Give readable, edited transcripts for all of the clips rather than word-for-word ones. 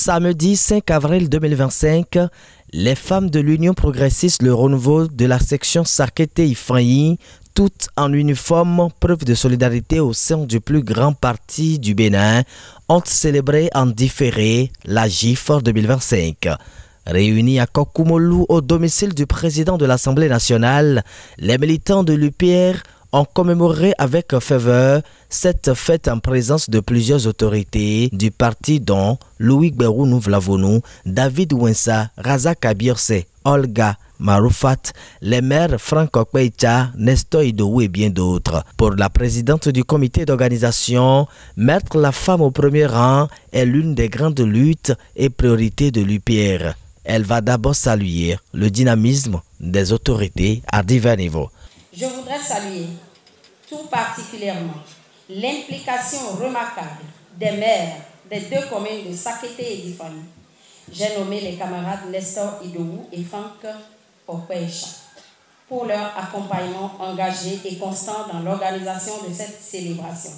Samedi 5 avril 2025, les femmes de l'Union progressiste Le Renouveau de la section Sakété-Ifraï, toutes en uniforme, preuve de solidarité au sein du plus grand parti du Bénin, ont célébré en différé la GIF 2025. Réunis à Kokoumolou au domicile du président de l'Assemblée nationale, les militants de l'UPR ont commémoré avec ferveur cette fête en présence de plusieurs autorités du parti dont Louis Berounou Vlavonou, David Wensa, Razak Abirse, Olga Maroufat, les maires Franck Okpeicha, Nestor Idou et bien d'autres. Pour la présidente du comité d'organisation, mettre la femme au premier rang est l'une des grandes luttes et priorités de l'UPR. Elle va d'abord saluer le dynamisme des autorités à divers niveaux. Je voudrais saluer tout particulièrement l'implication remarquable des maires des deux communes de Sakété et d'Ifraï. J'ai nommé les camarades Nestor Idou et Franck Okpeicha pour leur accompagnement engagé et constant dans l'organisation de cette célébration.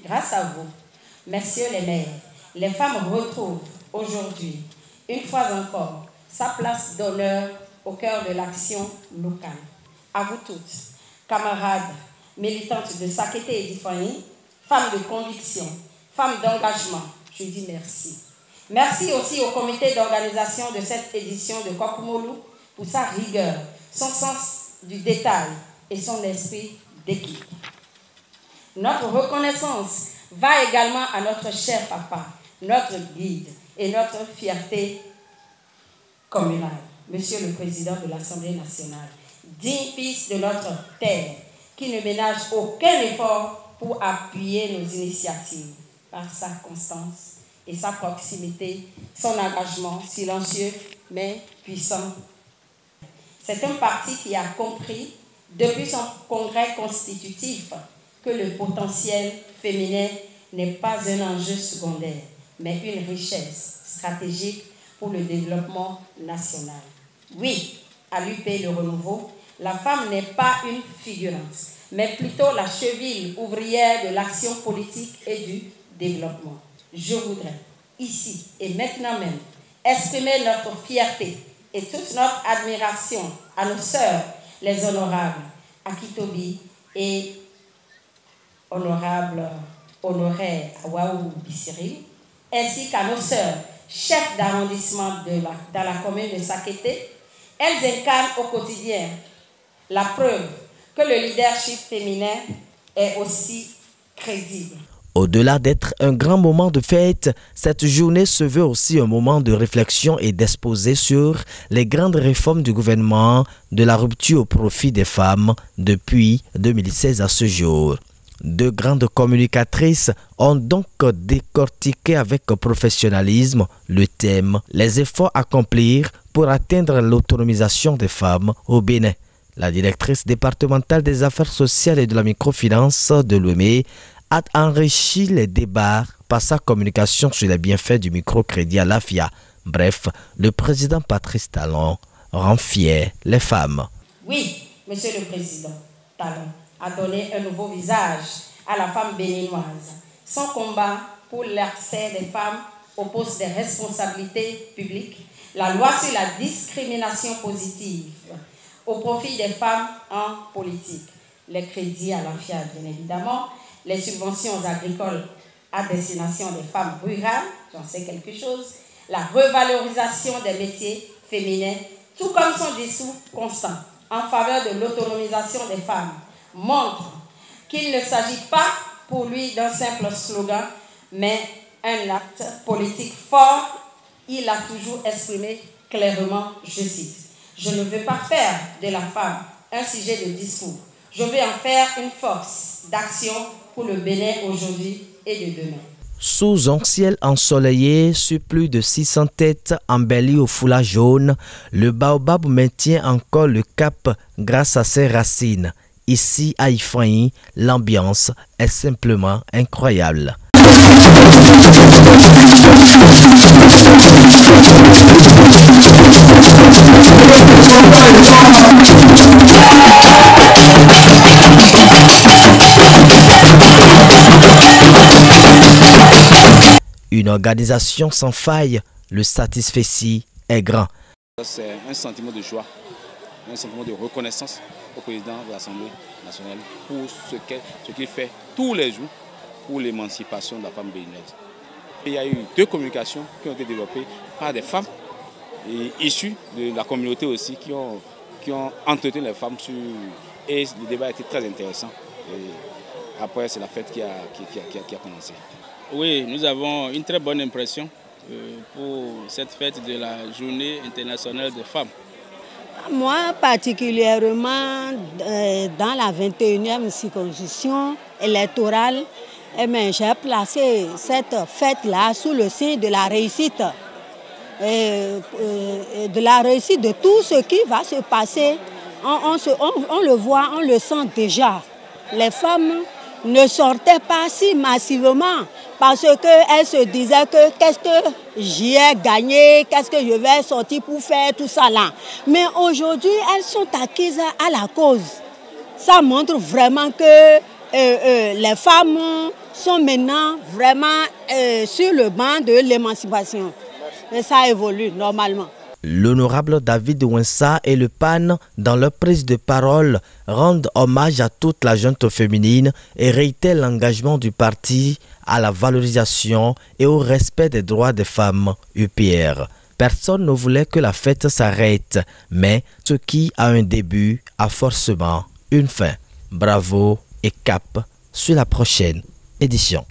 Grâce à vous, messieurs les maires, les femmes retrouvent aujourd'hui, une fois encore, sa place d'honneur au cœur de l'action locale. À vous toutes, camarades, militantes de Sakété et d'Ifraï, femmes de conviction, femmes d'engagement, je dis merci. Merci aussi au comité d'organisation de cette édition de Kokoumolou pour sa rigueur, son sens du détail et son esprit d'équipe. Notre reconnaissance va également à notre cher papa, notre guide et notre fierté communale, Monsieur le Président de l'Assemblée nationale, digne fils de notre terre, qui ne ménage aucun effort pour appuyer nos initiatives par sa constance et sa proximité, son engagement silencieux mais puissant. C'est un parti qui a compris, depuis son congrès constitutif, que le potentiel féminin n'est pas un enjeu secondaire, mais une richesse stratégique pour le développement national. Oui, à l'UP Le Renouveau, la femme n'est pas une figurante, mais plutôt la cheville ouvrière de l'action politique et du développement. Je voudrais, ici et maintenant même, exprimer notre fierté et toute notre admiration à nos sœurs, les honorables Akitobi et honorable Honoré Awaou Bissiri, ainsi qu'à nos sœurs, chefs d'arrondissement dans la commune de Sakété. Elles incarnent au quotidien la preuve que le leadership féminin est aussi crédible. Au-delà d'être un grand moment de fête, cette journée se veut aussi un moment de réflexion et d'exposer sur les grandes réformes du gouvernement de la rupture au profit des femmes depuis 2016 à ce jour. Deux grandes communicatrices ont donc décortiqué avec professionnalisme le thème « Les efforts à accomplir pour atteindre l'autonomisation des femmes au Bénin ». La directrice départementale des affaires sociales et de la microfinance de l'OME a enrichi les débats par sa communication sur les bienfaits du microcrédit à l'AFIA. Bref, le président Patrice Talon rend fier les femmes. Oui, monsieur le président Talon a donné un nouveau visage à la femme béninoise. Son combat pour l'accès des femmes aux postes de responsabilité publique, la loi sur la discrimination positive au profit des femmes en politique, les crédits à l'AFIA bien évidemment, les subventions agricoles à destination des femmes rurales, j'en sais quelque chose, la revalorisation des métiers féminins, tout comme son discours constant en faveur de l'autonomisation des femmes, montre qu'il ne s'agit pas pour lui d'un simple slogan, mais un acte politique fort. Il a toujours exprimé clairement, je cite, « Je ne veux pas faire de la femme un sujet de discours. Je veux en faire une force d'action pour le Bénin aujourd'hui et de demain. » Sous un ciel ensoleillé, sur plus de 600 têtes embellies au foulard jaune, le baobab maintient encore le cap grâce à ses racines. Ici, à Ifraï, l'ambiance est simplement incroyable. Une organisation sans faille le satisfecit est grand. C'est un sentiment de joie, un sentiment de reconnaissance au président de l'Assemblée nationale pour ce qu'il fait tous les jours pour l'émancipation de la femme béninoise. Il y a eu 2 communications qui ont été développées par des femmes issues de la communauté aussi qui ont entretenu les femmes et le débat a été très intéressant. Et après, c'est la fête qui a commencé. Oui, nous avons une très bonne impression pour cette fête de la Journée internationale des femmes. Moi, particulièrement dans la 21e circonscription électorale, j'ai placé cette fête-là sous le signe de la réussite. De la réussite de tout ce qui va se passer. On le voit, on le sent déjà. Les femmes ne sortaient pas si massivement parce qu'elles se disaient que qu'est-ce que j'y ai gagné, qu'est-ce que je vais sortir pour faire tout ça là. Mais aujourd'hui, elles sont acquises à la cause. Ça montre vraiment que les femmes sont maintenant vraiment sur le banc de l'émancipation. Et ça évolue normalement. L'honorable David Ouensa et le PAN, dans leur prise de parole, rendent hommage à toute la junte féminine et réitèrent l'engagement du parti à la valorisation et au respect des droits des femmes UPR. Personne ne voulait que la fête s'arrête, mais ce qui a un début a forcément une fin. Bravo et cap sur la prochaine édition.